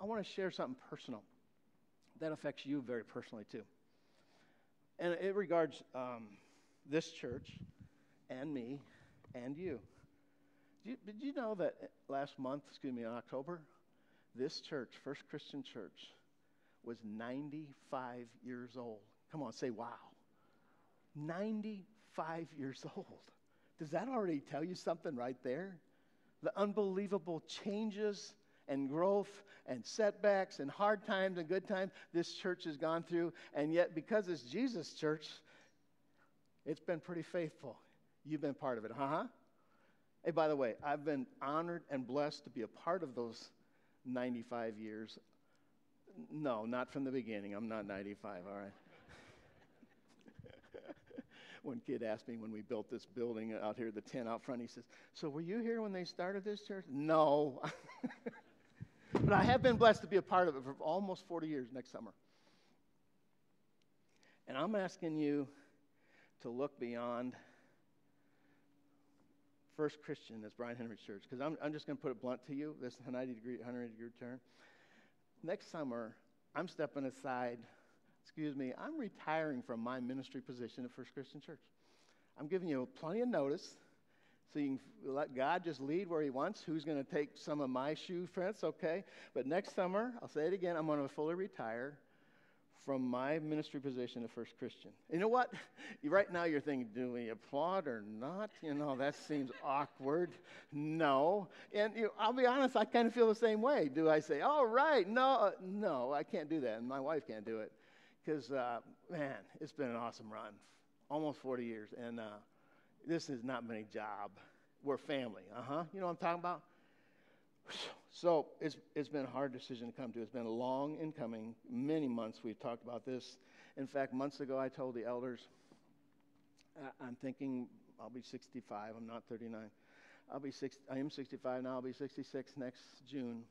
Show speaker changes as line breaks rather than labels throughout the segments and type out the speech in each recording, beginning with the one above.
I want to share something personal that affects you very personally too. And it regards this church and me and you. Did you know that last month, in October, this church, First Christian Church, was 95 years old? Come on, say wow. 95 years old. Does that already tell you something right there? The unbelievable changes and growth and setbacks and hard times and good times this church has gone through. And yet, because it's Jesus' church, it's been pretty faithful. You've been part of it, huh? Hey, by the way, I've been honored and blessed to be a part of those 95 years. No, not from the beginning. I'm not 95, all right? One kid asked me when we built this building out here, the tent out front, he says, so were you here when they started this church? No. But I have been blessed to be a part of it for almost 40 years next summer. And I'm asking you to look beyond First Christian, that's Brian Henry's church, because I'm just going to put it blunt to you, this 180-degree turn. Next summer, I'm stepping aside. I'm retiring from my ministry position at First Christian Church. I'm giving you plenty of notice so you can let God just lead where he wants. Who's going to take some of my shoe prints, okay? But next summer, I'll say it again, I'm going to fully retire from my ministry position at First Christian. You know what? Right now you're thinking, do we applaud or not? That seems awkward. No. And I'll be honest, I kind of feel the same way. Do I say, all right, no, I can't do that, and my wife can't do it. Because, man, it's been an awesome run, almost 40 years, and this has not been a job. We're family, You know what I'm talking about? So it's been a hard decision to come to. It's been long in coming. Many months we've talked about this. In fact, months ago I told the elders, I'm thinking I'll be 65. I'm not 39. I am 65 now. I'll be 66 next June.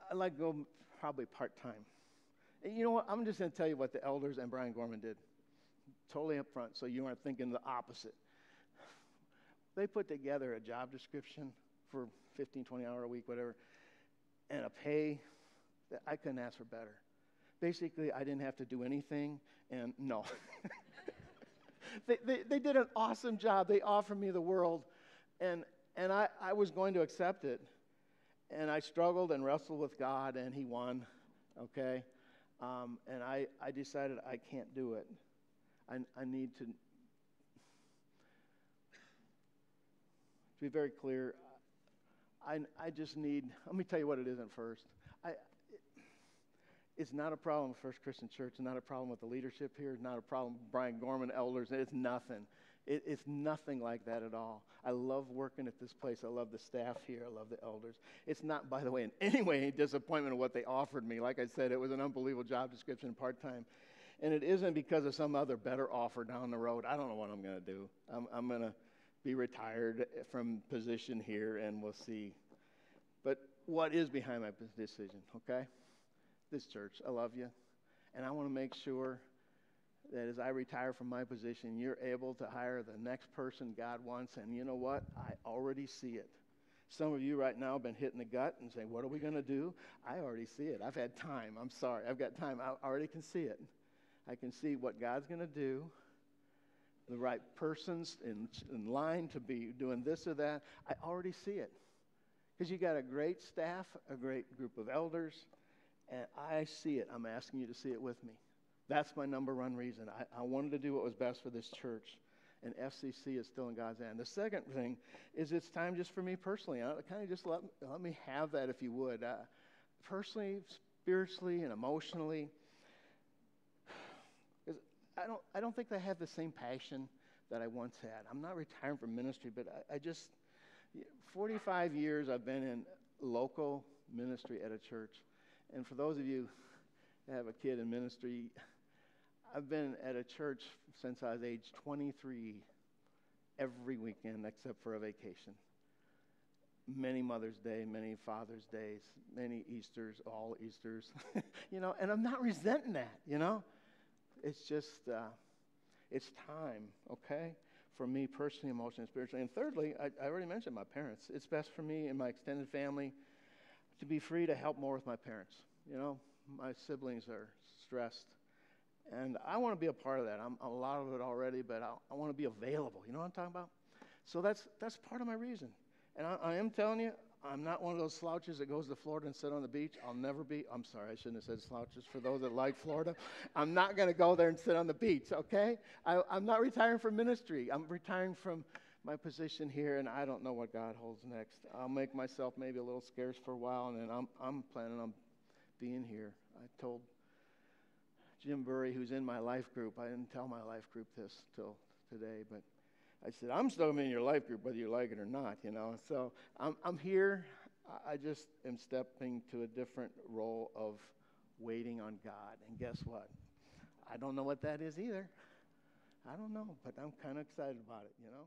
I'd like to go probably part-time. And you know what? I'm just going to tell you what the elders and Brian Gorman did. Totally up front, so you aren't thinking the opposite. They put together a job description for 15, 20 hour a week, whatever, and a pay that I couldn't ask for better. Basically, I didn't have to do anything, and no. They did an awesome job. They offered me the world, and I was going to accept it, and I struggled and wrestled with God, and he won, okay? And I decided I can't do it. I need to be very clear. I just need, let me tell you what it isn't first. It's not a problem with First Christian Church. It's not a problem with the leadership here. It's not a problem with Brian Gorman, elders. It's nothing. It's nothing like that at all. I love working at this place. I love the staff here. I love the elders. It's not, by the way, in any way any disappointment of what they offered me. Like I said, it was an unbelievable job description, part-time. And it isn't because of some other better offer down the road. I don't know what I'm going to do. I'm going to be retired from position here, and we'll see. But what is behind my decision, okay? This church, I love you. And I want to make sure that as I retire from my position, you're able to hire the next person God wants. And you know what? I already see it. Some of you right now have been hit in the gut and saying, what are we going to do? I already see it. I've had time. I'm sorry. I've got time. I already can see it. I can see what God's going to do, the right persons in line to be doing this or that. I already see it. Because you got a great staff, a great group of elders, and I see it. I'm asking you to see it with me. That's my number one reason. I wanted to do what was best for this church, and FCC is still in God's hand. The second thing is it's time just for me personally. Kind of just let me have that if you would. Personally, spiritually, and emotionally. I don't think I have the same passion that I once had. I'm not retiring from ministry, but I just, 45 years I've been in local ministry at a church. And for those of you that have a kid in ministry, I've been at a church since I was age 23 every weekend except for a vacation. Many Mother's Day, many Father's Days, many Easters, all Easters, and I'm not resenting that, It's just, it's time, okay, for me personally, emotionally, and spiritually. And thirdly, I already mentioned my parents. It's best for me and my extended family to be free to help more with my parents. You know, my siblings are stressed, and I want to be a part of that. I'm a lot of it already, but I want to be available. You know what I'm talking about? So that's part of my reason. And I am telling you, I'm not one of those slouches that goes to Florida and sit on the beach. I'll never be. I'm sorry, I shouldn't have said slouches for those that like Florida. I'm not going to go there and sit on the beach, okay? I'm not retiring from ministry. I'm retiring from my position here, and I don't know what God holds next. I'll make myself maybe a little scarce for a while, and then I'm planning on being here. I told Jim Burry, who's in my life group, I didn't tell my life group this till today, but I said, I'm still in your life group whether you like it or not, you know. So I'm here. I just am stepping to a different role of waiting on God. And guess what? I don't know what that is either. I don't know, but I'm kind of excited about it, you know.